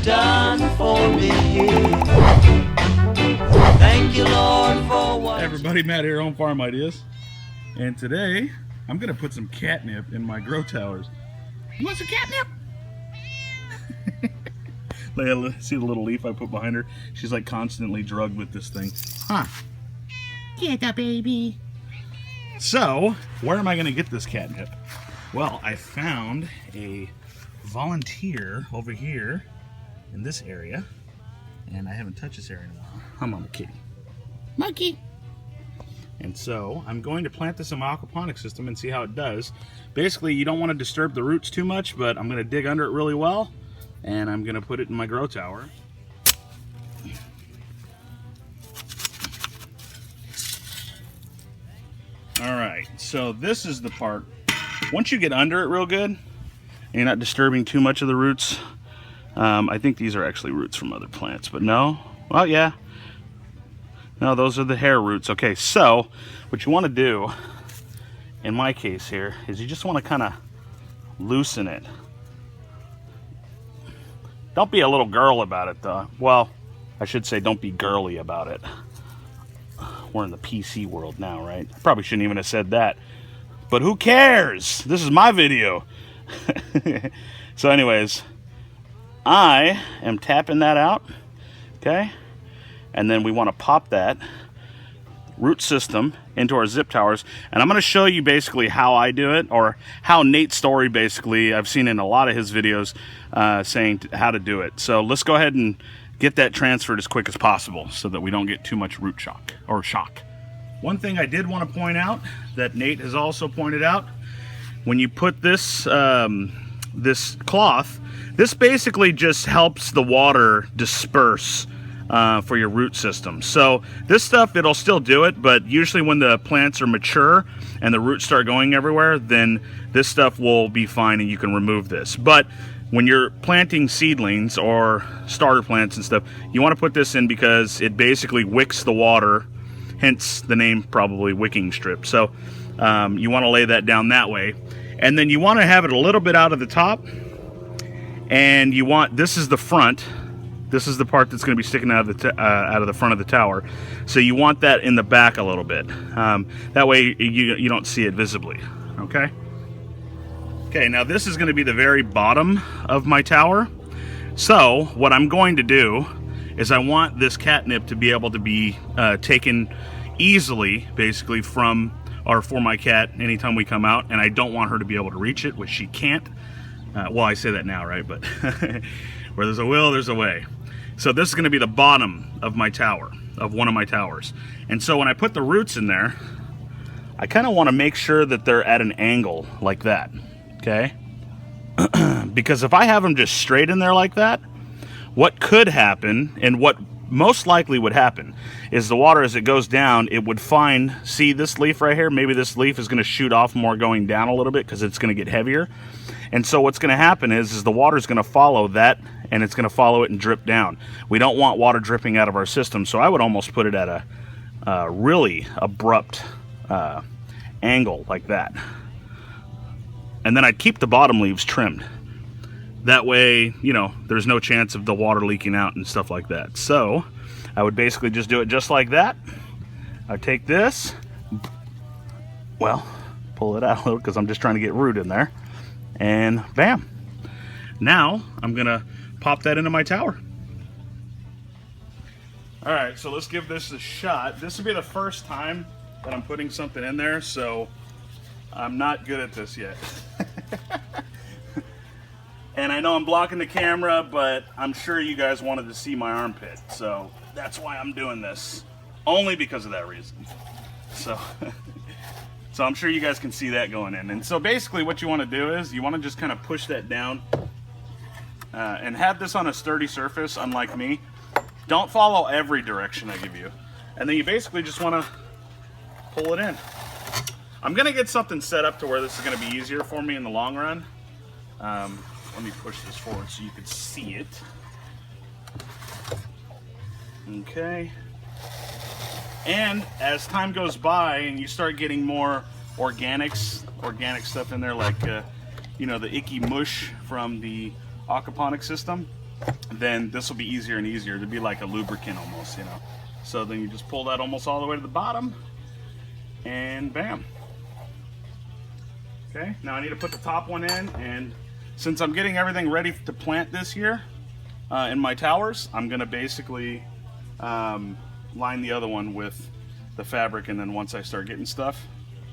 done for me. Thank you, Lord, for what. Hey everybody, Matt here, Home Farm Ideas. And today, I'm going to put some catnip in my grow towers. You want some catnip? See the little leaf I put behind her? She's like constantly drugged with this thing. Huh. Get the baby. So, where am I going to get this catnip? Well, I found a volunteer over here in this area. And I haven't touched this area in a while. Come on, kitty. Monkey. And so, I'm going to plant this in my aquaponics system and see how it does. Basically, you don't want to disturb the roots too much, but I'm going to dig under it really well. And I'm going to put it in my grow tower. Alright, so this is the part. Once you get under it real good, and you're not disturbing too much of the roots, I think these are actually roots from other plants, but no. Well, yeah. No, those are the hair roots. Okay, so what you want to do, in my case here, is you just want to kind of loosen it. Don't be a little girl about it, though. Well, I should say don't be girly about it. We're in the PC world now, right? I probably shouldn't even have said that. But who cares? This is my video. So anyways, I am tapping that out, okay? And then we want to pop that root system into our zip towers. And I'm going to show you basically how I do it, or how Nate Story basically, I've seen in a lot of his videos saying how to do it. So let's go ahead and get that transferred as quick as possible so that we don't get too much root shock or shock. One thing I did want to point out that Nate has also pointed out, when you put this this cloth, this basically just helps the water disperse for your root system. So this stuff, it'll still do it, but usually when the plants are mature and the roots start going everywhere, then this stuff will be fine and you can remove this. But when you're planting seedlings or starter plants and stuff, you want to put this in because it basically wicks the water, hence the name probably wicking strip. So you want to lay that down that way. And then you want to have it a little bit out of the top, and you want, this is the front. This is the part that's going to be sticking out of the front of the tower. So you want that in the back a little bit. That way you don't see it visibly. Okay? Okay, now this is going to be the very bottom of my tower. So what I'm going to do is I want this catnip to be able to be taken easily, basically, from or for my cat anytime we come out. And I don't want her to be able to reach it, which she can't. Well, I say that now, right? But where there's a will, there's a way. So this is going to be the bottom of my tower, of one of my towers. And so when I put the roots in there, I kind of want to make sure that they're at an angle like that, okay? Because if I have them just straight in there like that, what could happen, and what most likely would happen, is the water, as it goes down, it would find, see this leaf right here? Maybe this leaf is going to shoot off more going down a little bit because it's going to get heavier. And so what's going to happen is the water is going to follow that, and it's going to follow it and drip down. We don't want water dripping out of our system, so I would almost put it at a really abrupt angle like that. And then I'd keep the bottom leaves trimmed. That way, you know, there's no chance of the water leaking out and stuff like that. So I would basically just do it just like that. I take this, well, pull it out a little because I'm just trying to get root in there. And bam. Now I'm gonna pop that into my tower. All right, so let's give this a shot. This will be the first time that I'm putting something in there, so I'm not good at this yet. And I know I'm blocking the camera, but I'm sure you guys wanted to see my armpit, so that's why I'm doing this. Only because of that reason. So so I'm sure you guys can see that going in. And so basically what you want to do is you want to just kind of push that down and have this on a sturdy surface, unlike me. Don't follow every direction I give you. And then you basically just want to pull it in. I'm going to get something set up to where this is going to be easier for me in the long run. Let me push this forward so you can see it. Okay. And as time goes by and you start getting more organic stuff in there, like you know, the icky mush from the aquaponic system, then this will be easier and easier. To be like a lubricant almost, you know. So then you just pull that almost all the way to the bottom, and bam. Okay, now I need to put the top one in, and since I'm getting everything ready to plant this here in my towers, I'm gonna basically line the other one with the fabric, and then once I start getting stuff,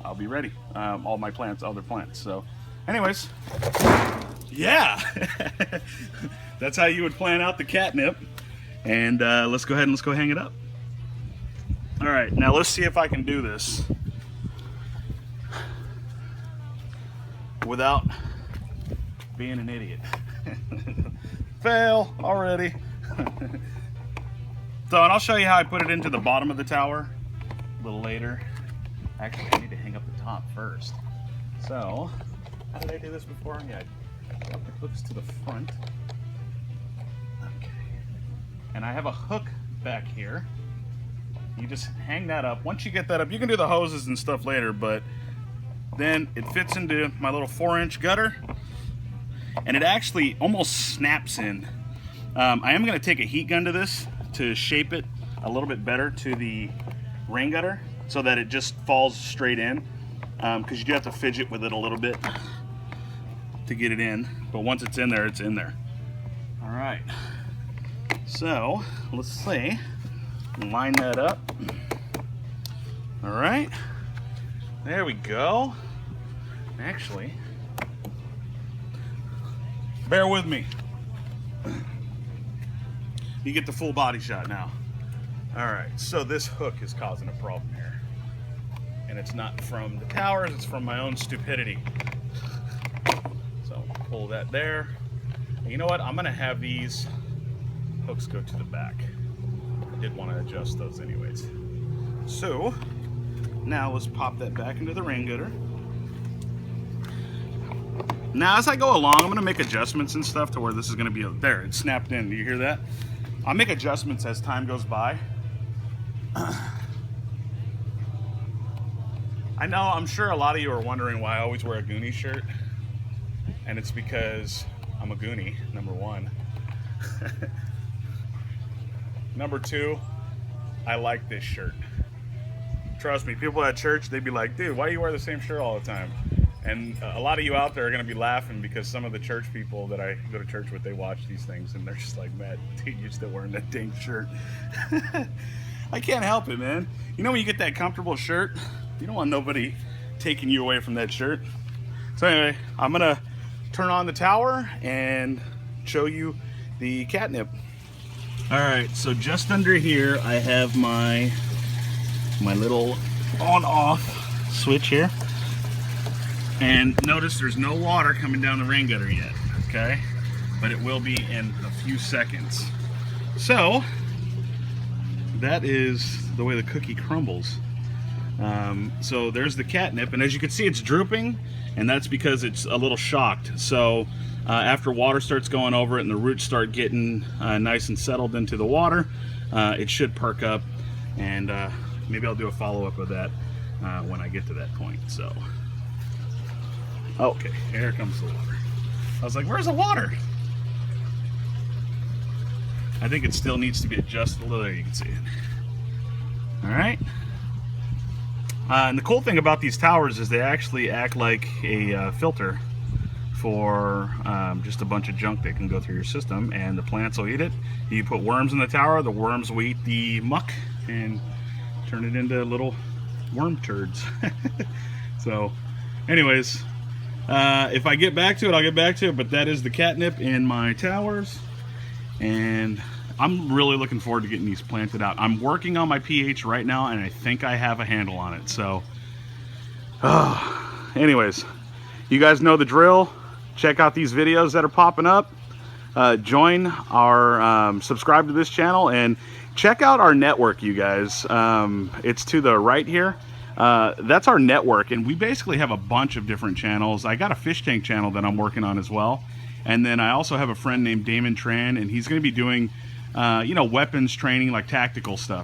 I'll be ready. All my plants, other plants. So anyways, yeah, that's how you would plan out the catnip. And let's go ahead and let's go hang it up. All right, now let's see if I can do this without being an idiot. Fail already. So, and I'll show you how I put it into the bottom of the tower a little later. Actually, I need to hang up the top first. So, how did I do this before? Yeah, I brought the hooks to the front. Okay. And I have a hook back here. You just hang that up. Once you get that up, you can do the hoses and stuff later, but then it fits into my little 4-inch gutter, and it actually almost snaps in. I am going to take a heat gun to this to shape it a little bit better to the rain gutter so that it just falls straight in, because you do have to fidget with it a little bit to get it in, but once it's in there, it's in there. All right, so let's see, line that up. All right, there we go. Actually, bear with me. You get the full body shot now. All right, so this hook is causing a problem here. And it's not from the towers, it's from my own stupidity. So pull that there. And you know what? I'm gonna have these hooks go to the back. I did want to adjust those anyways. So now let's pop that back into the rain gutter. Now as I go along, I'm gonna make adjustments and stuff to where this is gonna be, there, it's snapped in, do you hear that? I'll make adjustments as time goes by. I know, I'm sure a lot of you are wondering why I always wear a Goonie shirt. And it's because I'm a Goonie, number one. Number two, I like this shirt. Trust me, people at church, they'd be like, dude, why do you wear the same shirt all the time? And a lot of you out there are going to be laughing because some of the church people that I go to church with, they watch these things and they're just like, man, dude, you're still wearing that dang shirt. I can't help it, man. You know when you get that comfortable shirt, you don't want nobody taking you away from that shirt. So anyway, I'm going to turn on the tower and show you the catnip. All right, so just under here, I have my little on-off switch here. And notice there's no water coming down the rain gutter yet, okay? But it will be in a few seconds. So, that is the way the cookie crumbles. So there's the catnip, and as you can see, it's drooping, and that's because it's a little shocked. So after water starts going over it and the roots start getting nice and settled into the water, it should perk up, and maybe I'll do a follow-up of that when I get to that point. So. Okay, here comes the water. I was like, where's the water? I think it still needs to be adjusted a little. There, you can see it. All right. And the cool thing about these towers is they actually act like a filter for just a bunch of junk that can go through your system, and the plants will eat it. You put worms in the tower, the worms will eat the muck and turn it into little worm turds. So, anyways, if I get back to it, I'll get back to it, but that is the catnip in my towers, and I'm really looking forward to getting these planted out. I'm working on my pH right now, and I think I have a handle on it. So, anyways, you guys know the drill. Check out these videos that are popping up. Join our, subscribe to this channel, and check out our network, you guys. It's to the right here. That's our network, and we basically have a bunch of different channels. I got a fish tank channel that I'm working on as well, and then I also have a friend named Damon Tran, and he's going to be doing you know, weapons training, like tactical stuff.